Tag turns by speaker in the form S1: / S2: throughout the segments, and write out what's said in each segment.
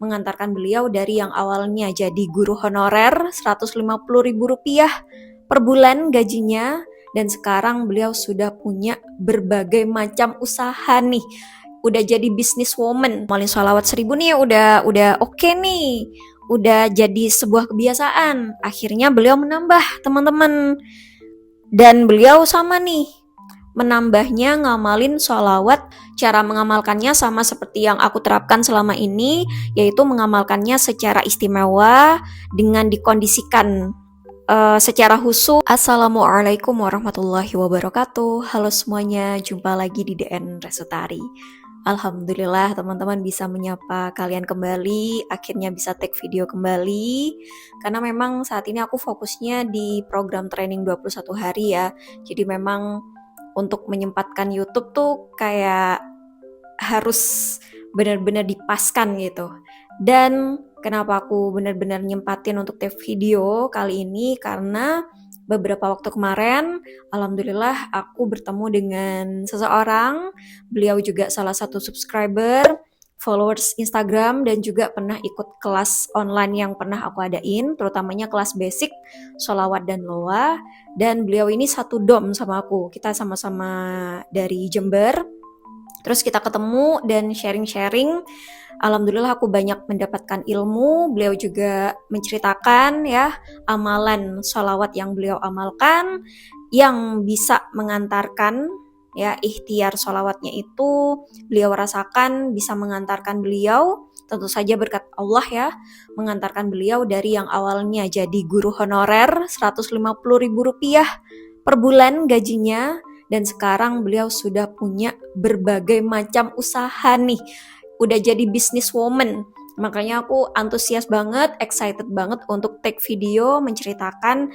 S1: mengantarkan beliau dari yang awalnya jadi guru honorer Rp150.000 per bulan gajinya, dan sekarang beliau sudah punya berbagai macam usaha nih. Udah jadi businesswoman. Malin sholawat 1.000 nih udah oke nih. Udah jadi sebuah kebiasaan. Akhirnya beliau menambah, teman-teman. Dan beliau sama nih, menambahnya ngamalin sholawat. Cara mengamalkannya sama seperti yang aku terapkan selama ini, yaitu mengamalkannya secara istimewa dengan dikondisikan secara khusus. Assalamualaikum warahmatullahi wabarakatuh. Halo semuanya, jumpa lagi di DN Resutari. Alhamdulillah teman-teman bisa menyapa kalian kembali, akhirnya bisa take video kembali, karena memang saat ini aku fokusnya di program training 21 hari ya. Jadi memang untuk menyempatkan YouTube tuh kayak harus benar-benar dipaskan gitu. Dan kenapa aku benar-benar nyempatin untuk take video kali ini, karena beberapa waktu kemarin, alhamdulillah aku bertemu dengan seseorang. Beliau juga salah satu subscriber, followers Instagram, dan juga pernah ikut kelas online yang pernah aku adain, terutamanya kelas basic, sholawat dan loa. Dan beliau ini satu dom sama aku, kita sama-sama dari Jember. Terus kita ketemu dan sharing-sharing. Alhamdulillah aku banyak mendapatkan ilmu. Beliau juga menceritakan ya amalan sholawat yang beliau amalkan, yang bisa mengantarkan ya ikhtiar sholawatnya itu beliau rasakan bisa mengantarkan beliau, tentu saja berkat Allah ya, mengantarkan beliau dari yang awalnya jadi guru honorer Rp150.000 per bulan gajinya, dan sekarang beliau sudah punya berbagai macam usaha nih. Udah jadi businesswoman. Makanya aku antusias banget, excited banget untuk take video menceritakan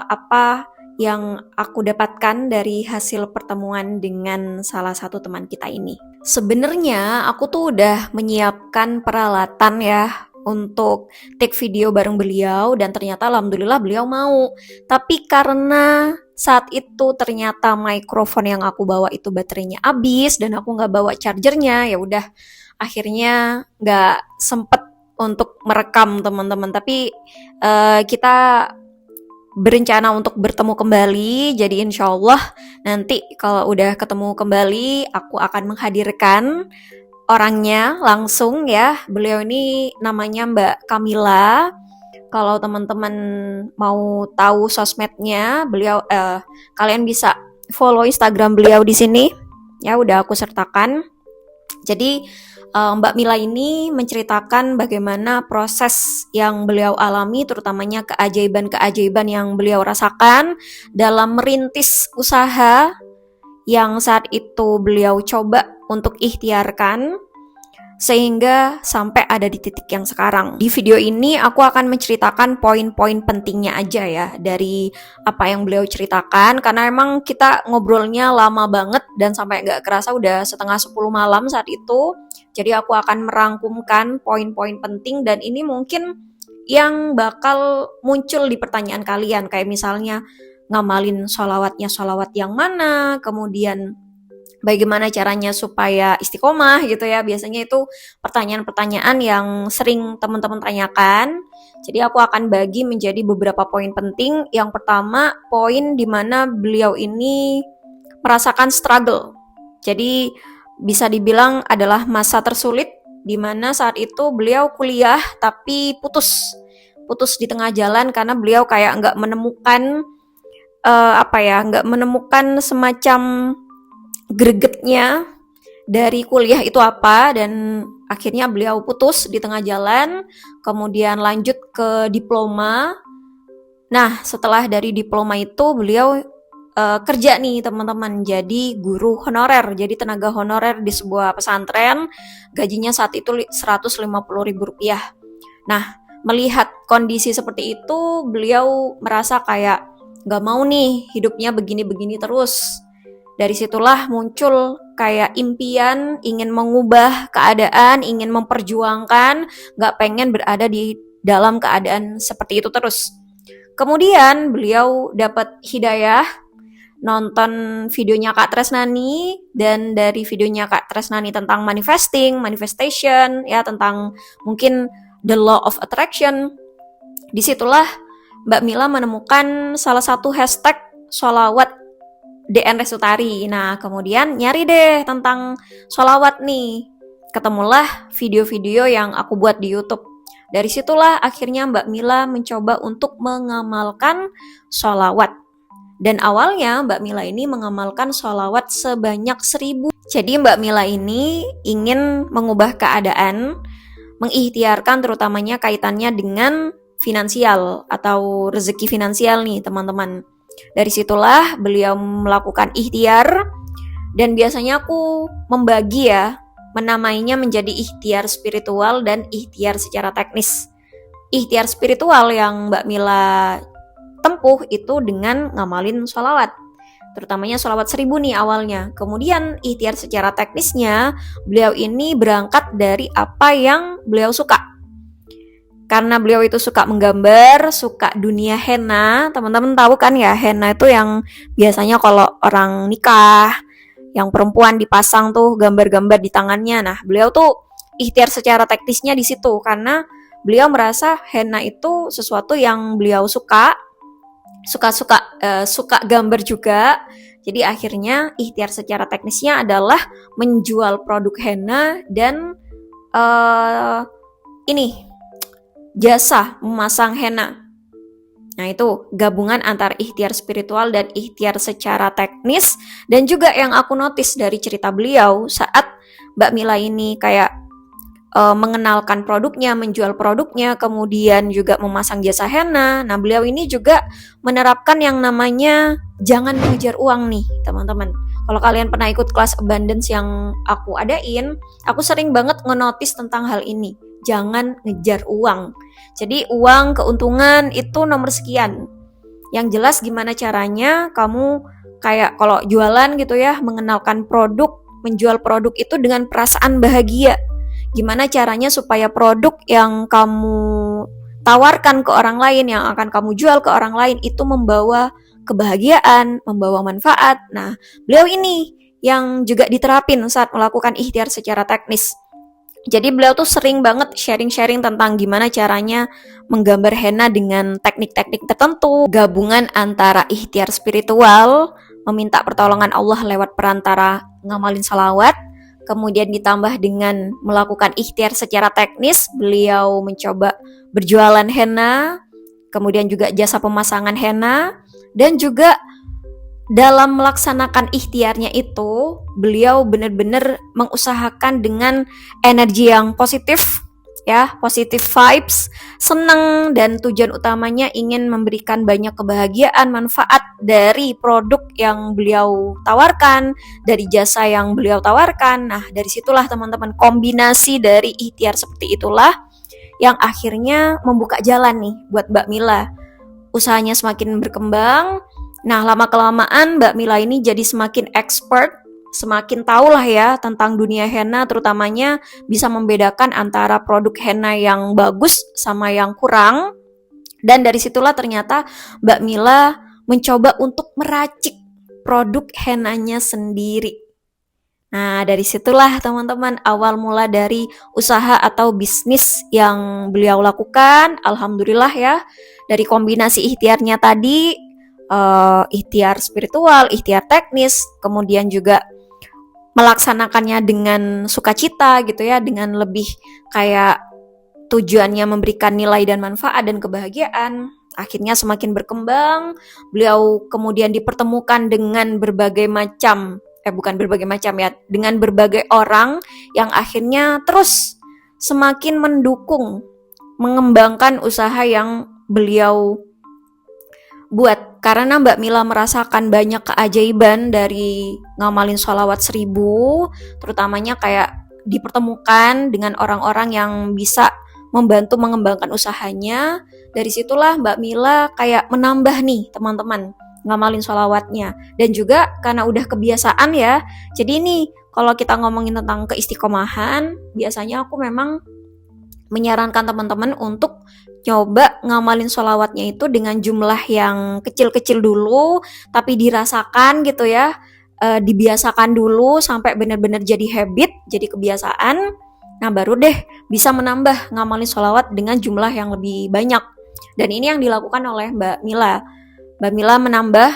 S1: apa yang aku dapatkan dari hasil pertemuan dengan salah satu teman kita ini. Sebenarnya aku tuh udah menyiapkan peralatan ya untuk take video bareng beliau, dan ternyata alhamdulillah beliau mau. Tapi karena saat itu ternyata mikrofon yang aku bawa itu baterainya habis dan aku nggak bawa chargernya, ya udah akhirnya nggak sempet untuk merekam teman-teman. Tapi kita berencana untuk bertemu kembali, jadi insya Allah nanti kalau udah ketemu kembali aku akan menghadirkan orangnya langsung ya. Beliau ini namanya Mbak Kamila. Kalau teman-teman mau tahu sosmednya beliau, kalian bisa follow Instagram beliau di sini ya, udah aku sertakan. Jadi Mbak Mila ini menceritakan bagaimana proses yang beliau alami, terutamanya keajaiban-keajaiban yang beliau rasakan dalam merintis usaha yang saat itu beliau coba untuk ikhtiarkan, sehingga sampai ada di titik yang sekarang. Di video ini aku akan menceritakan poin-poin pentingnya aja ya dari apa yang beliau ceritakan, karena emang kita ngobrolnya lama banget dan sampai gak kerasa udah 9:30 malam saat itu. Jadi aku akan merangkumkan poin-poin penting, dan ini mungkin yang bakal muncul di pertanyaan kalian, kayak misalnya ngamalin sholawatnya sholawat yang mana, kemudian bagaimana caranya supaya istiqomah gitu ya. Biasanya itu pertanyaan-pertanyaan yang sering teman-teman tanyakan. Jadi aku akan bagi menjadi beberapa poin penting. Yang pertama, poin di mana beliau ini merasakan struggle. Jadi bisa dibilang adalah masa tersulit, di mana saat itu beliau kuliah tapi putus di tengah jalan karena beliau kayak nggak menemukan nggak menemukan semacam gregetnya dari kuliah itu apa, dan akhirnya beliau putus di tengah jalan, kemudian lanjut ke diploma. Nah, setelah dari diploma itu beliau kerja nih teman-teman, jadi guru honorer, jadi tenaga honorer di sebuah pesantren. Gajinya saat itu Rp150.000. Nah, melihat kondisi seperti itu, beliau merasa kayak gak mau nih hidupnya begini-begini terus. Dari situlah muncul kayak impian ingin mengubah keadaan, ingin memperjuangkan, gak pengen berada di dalam keadaan seperti itu terus. Kemudian beliau dapat hidayah nonton videonya Kak Tresnani, dan dari videonya Kak Tresnani tentang manifestation, ya tentang mungkin the law of attraction, disitulah Mbak Mila menemukan salah satu hashtag sholawat DN Resutari. Nah, kemudian nyari deh tentang sholawat nih. Ketemulah video-video yang aku buat di YouTube. Dari situlah akhirnya Mbak Mila mencoba untuk mengamalkan sholawat. Dan awalnya Mbak Mila ini mengamalkan sholawat sebanyak 1000. Jadi Mbak Mila ini ingin mengubah keadaan, mengikhtiarkan terutamanya kaitannya dengan finansial atau rezeki finansial nih teman-teman. Dari situlah beliau melakukan ikhtiar, dan biasanya aku membagi ya, menamainya menjadi ikhtiar spiritual dan ikhtiar secara teknis. Ikhtiar spiritual yang Mbak Mila tempuh itu dengan ngamalin sholawat, terutamanya sholawat 1000 nih awalnya. Kemudian ikhtiar secara teknisnya, beliau ini berangkat dari apa yang beliau suka. Karena beliau itu suka menggambar, suka dunia henna. Teman-teman tahu kan ya, henna itu yang biasanya kalau orang nikah, yang perempuan dipasang tuh gambar-gambar di tangannya. Nah, beliau tuh ikhtiar secara teknisnya di situ karena beliau merasa henna itu sesuatu yang beliau suka gambar juga. Jadi akhirnya ikhtiar secara teknisnya adalah menjual produk henna dan jasa memasang henna. Nah, itu gabungan antara ikhtiar spiritual dan ikhtiar secara teknis. Dan juga yang aku notice dari cerita beliau saat Mbak Mila ini kayak mengenalkan produknya, menjual produknya, kemudian juga memasang jasa henna. Nah, beliau ini juga menerapkan yang namanya jangan mengejar uang nih, teman-teman. Kalau kalian pernah ikut kelas abundance yang aku adain, aku sering banget ngenotis tentang hal ini. Jangan ngejar uang. Jadi uang, keuntungan itu nomor sekian. Yang jelas gimana caranya kamu kayak kalau jualan gitu ya, mengenalkan produk, menjual produk itu dengan perasaan bahagia. Gimana caranya supaya produk yang kamu tawarkan ke orang lain, yang akan kamu jual ke orang lain itu membawa kebahagiaan, membawa manfaat. Nah, beliau ini yang juga diterapin saat melakukan ikhtiar secara teknis. Jadi beliau tuh sering banget sharing-sharing tentang gimana caranya menggambar henna dengan teknik-teknik tertentu, gabungan antara ikhtiar spiritual, meminta pertolongan Allah lewat perantara ngamalin salawat, kemudian ditambah dengan melakukan ikhtiar secara teknis, beliau mencoba berjualan henna, kemudian juga jasa pemasangan henna, dan juga dalam melaksanakan ikhtiarnya itu, beliau benar-benar mengusahakan dengan energi yang positif, ya, positive vibes, senang, dan tujuan utamanya ingin memberikan banyak kebahagiaan, manfaat dari produk yang beliau tawarkan, dari jasa yang beliau tawarkan. Nah, dari situlah teman-teman, kombinasi dari ikhtiar seperti itulah yang akhirnya membuka jalan nih buat Mbak Mila. Usahanya semakin berkembang. Nah, lama-kelamaan Mbak Mila ini jadi semakin expert, semakin tahu lah ya tentang dunia henna, terutamanya bisa membedakan antara produk henna yang bagus sama yang kurang. Dan dari situlah ternyata Mbak Mila mencoba untuk meracik produk hennanya sendiri. Nah, dari situlah teman-teman awal mula dari usaha atau bisnis yang beliau lakukan. Alhamdulillah ya, dari kombinasi ikhtiarnya tadi, ikhtiar spiritual, ikhtiar teknis, kemudian juga melaksanakannya dengan sukacita gitu ya, dengan lebih kayak tujuannya memberikan nilai dan manfaat dan kebahagiaan. Akhirnya semakin berkembang, beliau kemudian dipertemukan dengan dengan berbagai orang yang akhirnya terus semakin mendukung, mengembangkan usaha yang beliau buat. Karena Mbak Mila merasakan banyak keajaiban dari ngamalin sholawat 1000, terutamanya kayak dipertemukan dengan orang-orang yang bisa membantu mengembangkan usahanya. Dari situlah Mbak Mila kayak menambah nih teman-teman ngamalin sholawatnya. Dan juga karena udah kebiasaan ya, jadi nih kalau kita ngomongin tentang keistiqomahan, biasanya aku memang menyarankan teman-teman untuk coba ngamalin sholawatnya itu dengan jumlah yang kecil-kecil dulu, tapi dirasakan gitu ya, dibiasakan dulu sampai benar-benar jadi habit, jadi kebiasaan. Nah baru deh bisa menambah ngamalin sholawat dengan jumlah yang lebih banyak. Dan ini yang dilakukan oleh Mbak Mila. Mbak Mila menambah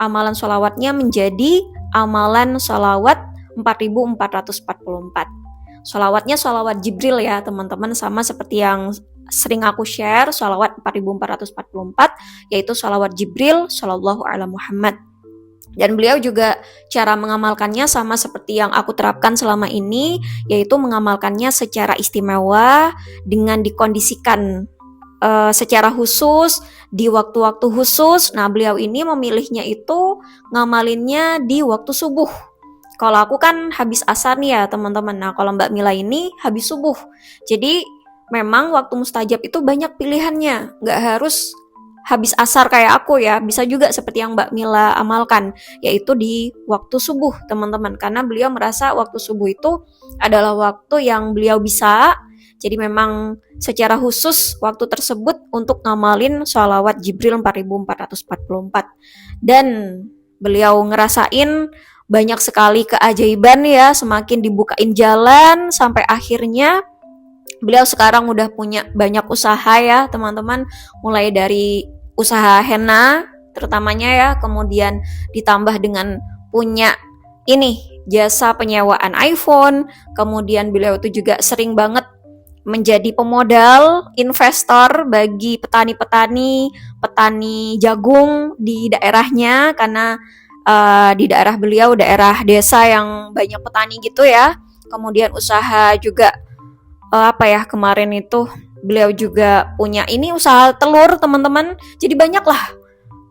S1: amalan sholawatnya menjadi amalan sholawat 4444. Sholawatnya sholawat Jibril ya teman-teman, sama seperti yang sering aku share, sholawat 4444 yaitu sholawat Jibril Shallallahu Alaihi Muhammad. Dan beliau juga cara mengamalkannya sama seperti yang aku terapkan selama ini, yaitu mengamalkannya secara istimewa dengan dikondisikan secara khusus di waktu-waktu khusus. Nah beliau ini memilihnya itu ngamalinnya di waktu subuh. Kalau aku kan habis asar nih ya teman-teman. Nah kalau Mbak Mila ini habis subuh. Jadi memang waktu mustajab itu banyak pilihannya, nggak harus habis asar kayak aku ya, bisa juga seperti yang Mbak Mila amalkan, yaitu di waktu subuh teman-teman, karena beliau merasa waktu subuh itu adalah waktu yang beliau bisa, jadi memang secara khusus waktu tersebut untuk ngamalin sholawat Jibril 4444. Dan beliau ngerasain banyak sekali keajaiban ya, semakin dibukain jalan sampai akhirnya beliau sekarang udah punya banyak usaha ya teman-teman, mulai dari usaha henna terutamanya ya, kemudian ditambah dengan punya ini jasa penyewaan iPhone, kemudian beliau itu juga sering banget menjadi pemodal investor bagi petani jagung di daerahnya, karena di daerah beliau daerah desa yang banyak petani gitu ya. Kemudian usaha juga kemarin itu beliau juga punya ini usaha telur teman-teman. Jadi banyak lah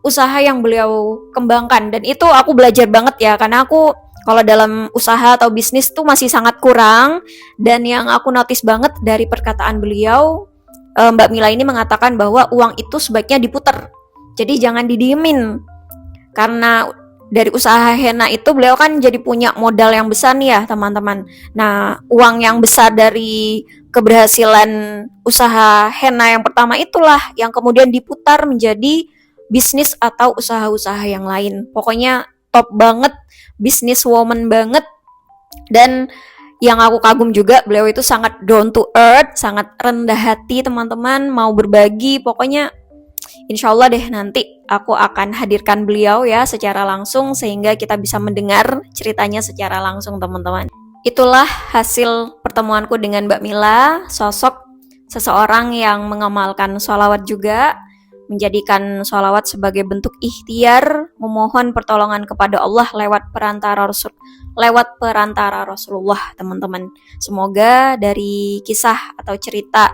S1: usaha yang beliau kembangkan, dan itu aku belajar banget ya, karena aku kalau dalam usaha atau bisnis tuh masih sangat kurang. Dan yang aku notice banget dari perkataan beliau, Mbak Mila ini mengatakan bahwa uang itu sebaiknya diputar, jadi jangan didiemin. Karena dari usaha henna itu beliau kan jadi punya modal yang besar nih ya teman-teman. Nah uang yang besar dari keberhasilan usaha henna yang pertama itulah yang kemudian diputar menjadi bisnis atau usaha-usaha yang lain. Pokoknya top banget, bisnis woman banget. Dan yang aku kagum juga, beliau itu sangat down to earth, sangat rendah hati teman-teman, mau berbagi. Pokoknya insya Allah deh nanti aku akan hadirkan beliau ya secara langsung, sehingga kita bisa mendengar ceritanya secara langsung teman-teman. Itulah hasil pertemuanku dengan Mbak Mila, sosok seseorang yang mengamalkan sholawat juga, menjadikan sholawat sebagai bentuk ikhtiar, memohon pertolongan kepada Allah lewat perantara Rasulullah teman-teman. Semoga dari kisah atau cerita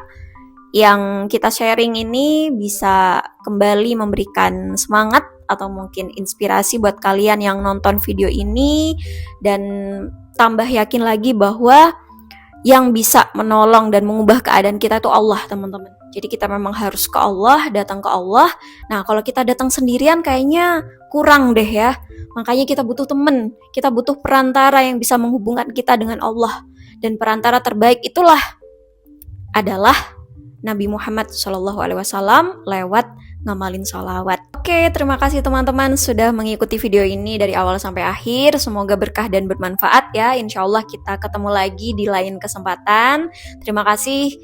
S1: yang kita sharing ini bisa kembali memberikan semangat atau mungkin inspirasi buat kalian yang nonton video ini, dan tambah yakin lagi bahwa yang bisa menolong dan mengubah keadaan kita itu Allah teman-teman. Jadi kita memang harus ke Allah, datang ke Allah. Nah kalau kita datang sendirian kayaknya kurang deh ya. Makanya kita butuh teman, kita butuh perantara yang bisa menghubungkan kita dengan Allah. Dan perantara terbaik itulah adalah Nabi Muhammad SAW lewat ngamalin sholawat. Oke, terima kasih teman-teman sudah mengikuti video ini dari awal sampai akhir. Semoga berkah dan bermanfaat ya. Insya Allah kita ketemu lagi di lain kesempatan. Terima kasih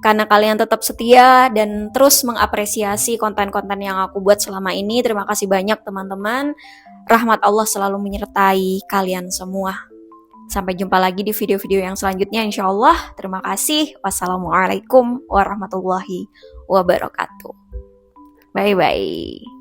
S1: karena kalian tetap setia dan terus mengapresiasi konten-konten yang aku buat selama ini. Terima kasih banyak teman-teman. Rahmat Allah selalu menyertai kalian semua. Sampai jumpa lagi di video-video yang selanjutnya insya Allah. Terima kasih. Wassalamualaikum warahmatullahi wabarakatuh. Bye-bye.